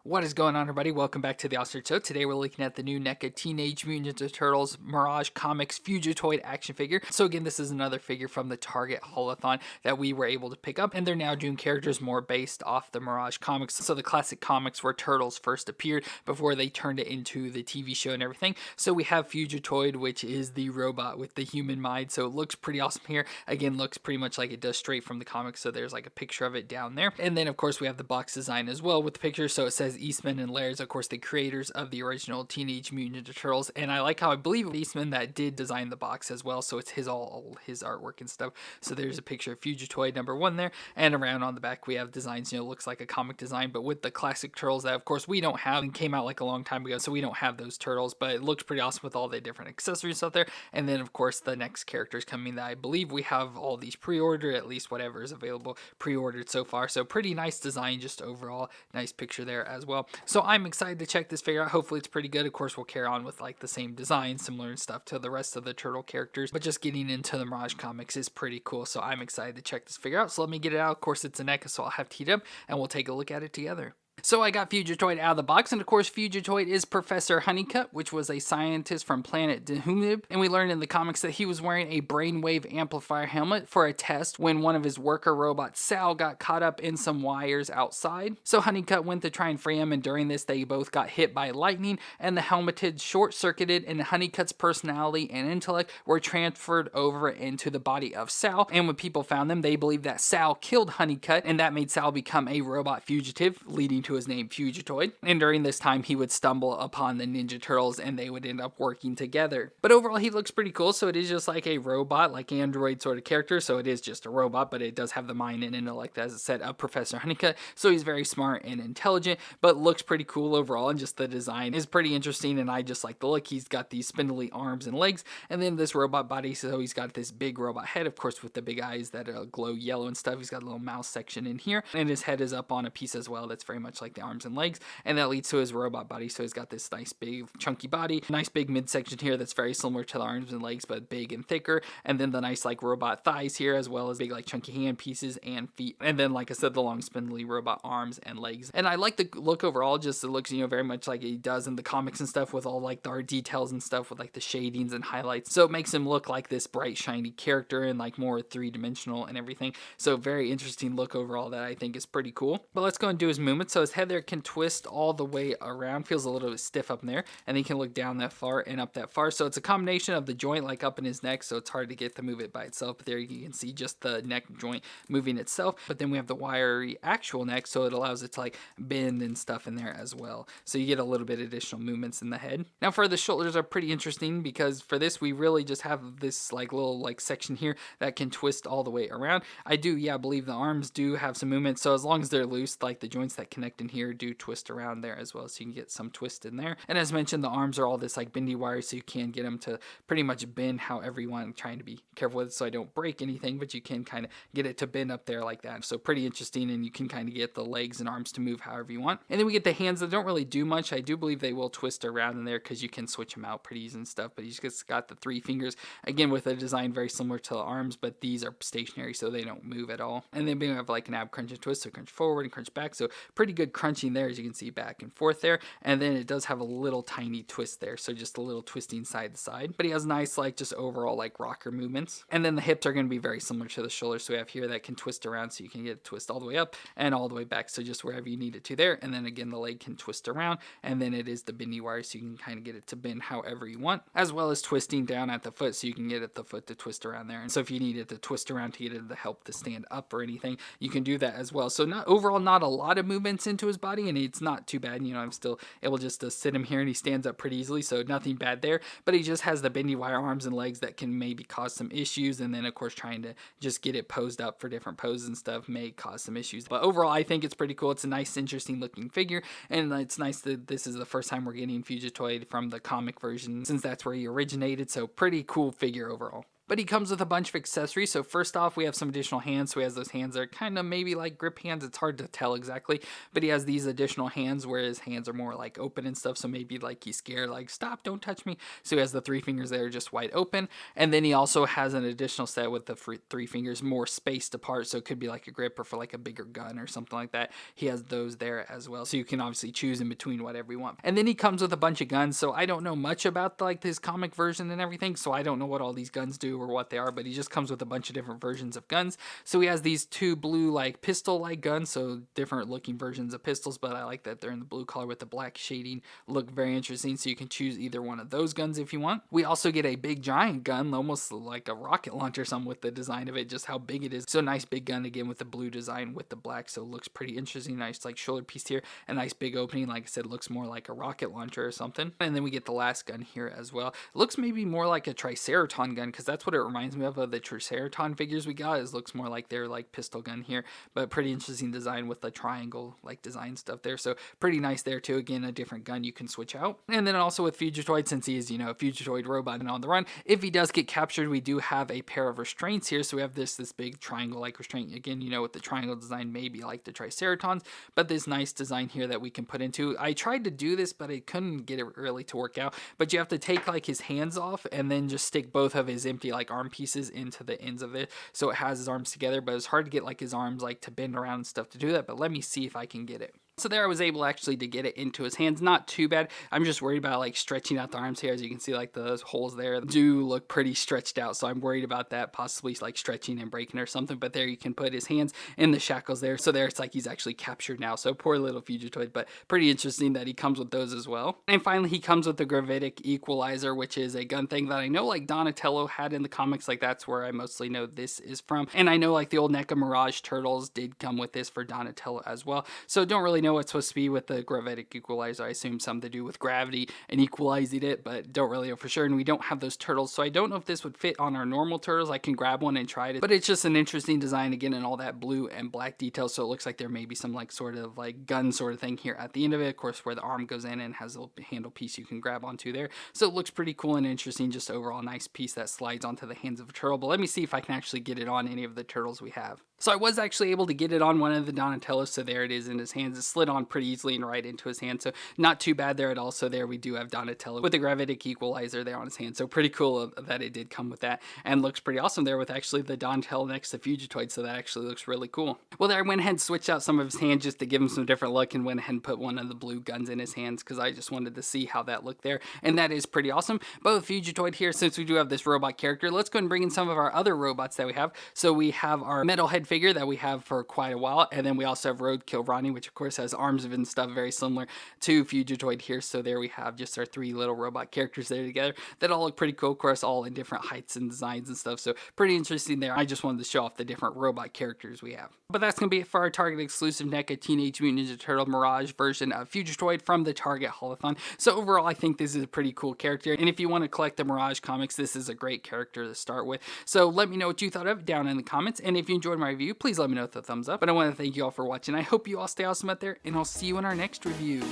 What is going on, everybody? Welcome back to the Ostrich Show. Today we're looking at the new NECA Teenage Mutant Ninja Turtles Mirage Comics Fugitoid action figure. So again, this is another figure from the Target Haul-A-Thon that we were able to pick up, and they're now doing characters more based off the Mirage comics. So the classic comics where Turtles first appeared before they turned it into the TV show and everything. So we have Fugitoid, which is the robot with the human mind. So it looks pretty awesome here. Again, looks pretty much like it does straight from the comics. So there's like a picture of it down there. And then of course we have the box design as well with the picture. So it says Eastman and Lairs, of course, the creators of the original Teenage Mutant Ninja Turtles, and I like how I believe Eastman that did design the box as well, so it's all his artwork and stuff. So there's a picture of Fugitoid #1 there, and around on the back we have designs, looks like a comic design, but with the classic turtles that of course we don't have and came out like a long time ago, so we don't have those turtles, but it looks pretty awesome with all the different accessories out there. And then of course the next characters coming that I believe we have all these pre-ordered, at least whatever is available pre-ordered so far. So pretty nice design, just overall nice picture there as well. So I'm excited to check this figure out. Hopefully it's pretty good. Of course, we'll carry on with like the same design, similar and stuff to the rest of the turtle characters, but just getting into the Mirage comics is pretty cool. So I'm excited to check this figure out. So let me get it out. Of course, it's a NECA, so I'll have to heat up and we'll take a look at it together. So I got Fugitoid out of the box, and of course Fugitoid is Professor Honeycutt, which was a scientist from planet Dehumib, and we learned in the comics that he was wearing a brainwave amplifier helmet for a test when one of his worker robots, Sal, got caught up in some wires outside. So Honeycutt went to try and free him, and during this they both got hit by lightning, and the helmeted short-circuited, and Honeycutt's personality and intellect were transferred over into the body of Sal, and when people found them, they believed that Sal killed Honeycutt, and that made Sal become a robot fugitive, leading to his name Fugitoid. And during this time he would stumble upon the Ninja Turtles and they would end up working together. But overall he looks pretty cool. So it is just like a robot, like android sort of character. So it is just a robot, but it does have the mind and intellect, as it said, of Professor Honeycutt. So he's very smart and intelligent, but looks pretty cool overall, and just the design is pretty interesting, and I just like the look. He's got these spindly arms and legs, and then this robot body. So he's got this big robot head, of course, with the big eyes that glow yellow and stuff. He's got a little mouse section in here, and his head is up on a piece as well that's very much like the arms and legs, and that leads to his robot body. So he's got this nice big chunky body, nice big midsection here that's very similar to the arms and legs but big and thicker, and then the nice like robot thighs here, as well as big like chunky hand pieces and feet, and then like I said, the long spindly robot arms and legs. And I like the look overall. Just it looks very much like he does in the comics and stuff, with all like the art details and stuff with like the shadings and highlights, so it makes him look like this bright shiny character and like more three-dimensional and everything. So very interesting look overall that I think is pretty cool. But let's go and do his movement. So his head there can twist all the way around, feels a little bit stiff up in there, and he can look down that far and up that far. So it's a combination of the joint like up in his neck, so it's hard to get to move it by itself, but there you can see just the neck joint moving itself. But then we have the wiry actual neck, so it allows it to like bend and stuff in there as well, so you get a little bit additional movements in the head. Now for the shoulders are pretty interesting, because for this we really just have this like little like section here that can twist all the way around. I believe the arms do have some movement, so as long as they're loose, like the joints that connect in here do twist around there as well, so you can get some twist in there. And as mentioned, the arms are all this like bendy wire, so you can get them to pretty much bend however you want. I'm trying to be careful with it so I don't break anything, but you can kind of get it to bend up there like that. So pretty interesting, and you can kind of get the legs and arms to move however you want. And then we get the hands that don't really do much. I do believe they will twist around in there because you can switch them out pretty easy and stuff, but he's just got the 3 fingers, again with a design very similar to the arms, but these are stationary so they don't move at all. And then we have like an ab crunch and twist, so crunch forward and crunch back, so pretty good crunching there, as you can see, back and forth there. And then it does have a little tiny twist there, so just a little twisting side to side, but he has nice like just overall like rocker movements. And then the hips are going to be very similar to the shoulders, so we have here that can twist around, so you can get a twist all the way up and all the way back, so just wherever you need it to there. And then again the leg can twist around, and then it is the bendy wire, so you can kind of get it to bend however you want, as well as twisting down at the foot, so you can get at the foot to twist around there. And so if you need it to twist around to get it to help to stand up or anything, you can do that as well. So not overall not a lot of movements into his body, and it's not too bad. I'm still able just to sit him here and he stands up pretty easily, so nothing bad there. But he just has the bendy wire arms and legs that can maybe cause some issues, and then of course trying to just get it posed up for different poses and stuff may cause some issues. But overall I think it's pretty cool. It's a nice interesting looking figure, and it's nice that this is the first time we're getting Fugitoid from the comic version, since that's where he originated. So pretty cool figure overall. But he comes with a bunch of accessories. So first off, we have some additional hands. So he has those hands that are kind of maybe like grip hands. It's hard to tell exactly, but he has these additional hands where his hands are more like open and stuff. So maybe like he's scared, like stop, don't touch me. So he has the 3 fingers there just wide open. And then he also has an additional set with the 3 fingers more spaced apart. So it could be like a grip or for like a bigger gun or something like that. He has those there as well. So you can obviously choose in between whatever you want. And then he comes with a bunch of guns. So I don't know much about like this comic version and everything. So I don't know what all these guns do or what they are, but he just comes with a bunch of different versions of guns. So he has these 2 blue like pistol like guns. So different looking versions of pistols, but I like that they're in the blue color with the black shading. Look very interesting. So you can choose either one of those guns if you want. We also get a big giant gun, almost like a rocket launcher or something with the design of it, just how big it is. So nice big gun again with the blue design with the black. So it looks pretty interesting. Nice like shoulder piece here. A nice big opening. Like I said, looks more like a rocket launcher or something. And then we get the last gun here as well. It looks maybe more like a Triceratops gun because that's what it reminds me of the Triceratops figures we got. It looks more like their like pistol gun here, but pretty interesting design with the triangle like design stuff there. So pretty nice there too. Again, a different gun you can switch out. And then also with Fugitoid, since he is, you know, a Fugitoid robot and on the run, if he does get captured, we do have a pair of restraints here. So we have this big triangle like restraint. Again, you know, with the triangle design, maybe like the Triceratops, but this nice design here that we can put into. I tried to do this, but I couldn't get it really to work out. But you have to take like his hands off and then just stick both of his empty like arm pieces into the ends of it. So it has his arms together, but it's hard to get like his arms like to bend around and stuff to do that. But let me see if I can get it. So there I was able actually to get it into his hands. Not too bad. I'm just worried about like stretching out the arms here. As you can see, like the holes there do look pretty stretched out. So I'm worried about that possibly like stretching and breaking or something. But there you can put his hands in the shackles there. So there it's like he's actually captured now. So poor little Fugitoid, but pretty interesting that he comes with those as well. And finally, he comes with the gravitic equalizer, which is a gun thing that I know like Donatello had in the comics. Like that's where I mostly know this is from. And I know like the old NECA Mirage turtles did come with this for Donatello as well. So don't really know what's supposed to be with the gravitic equalizer. I assume something to do with gravity and equalizing it, but don't really know for sure. And we don't have those turtles, so I don't know if this would fit on our normal turtles. I can grab one and try it, but it's just an interesting design again, and all that blue and black details. So it looks like there may be some like sort of like gun sort of thing here at the end of it. Of course, where the arm goes in and has a little handle piece you can grab onto there. So it looks pretty cool and interesting. Just overall nice piece that slides onto the hands of a turtle. But let me see if I can actually get it on any of the turtles we have. So I was actually able to get it on one of the Donatellos. So there it is in his hands. It slid on pretty easily and right into his hand. So not too bad there at all. So there we do have Donatello with the gravitic equalizer there on his hand. So pretty cool that it did come with that, and looks pretty awesome there with actually the Donatello next to Fugitoid. So that actually looks really cool. Well, there I went ahead and switched out some of his hands just to give him some different look, and went ahead and put one of the blue guns in his hands because I just wanted to see how that looked there. And that is pretty awesome. But with Fugitoid here, since we do have this robot character, let's go and bring in some of our other robots that we have. So we have our Metalhead figure that we have for quite a while, and then we also have Roadkill Ronnie, which of course has arms and stuff very similar to Fugitoid here. So there we have just our 3 little robot characters there together that all look pretty cool, of course, all in different heights and designs and stuff. So pretty interesting there. I just wanted to show off the different robot characters we have. But that's going to be it for our Target exclusive NECA Teenage Mutant Ninja Turtle Mirage version of Fugitoid from the Target Haul-A-Thon. So overall, I think this is a pretty cool character, and if you want to collect the Mirage comics, this is a great character to start with. So let me know what you thought of it down in the comments, and if you enjoyed my review, please let me know with a thumbs up. But I want to thank you all for watching. I hope you all stay awesome out there, and I'll see you in our next review.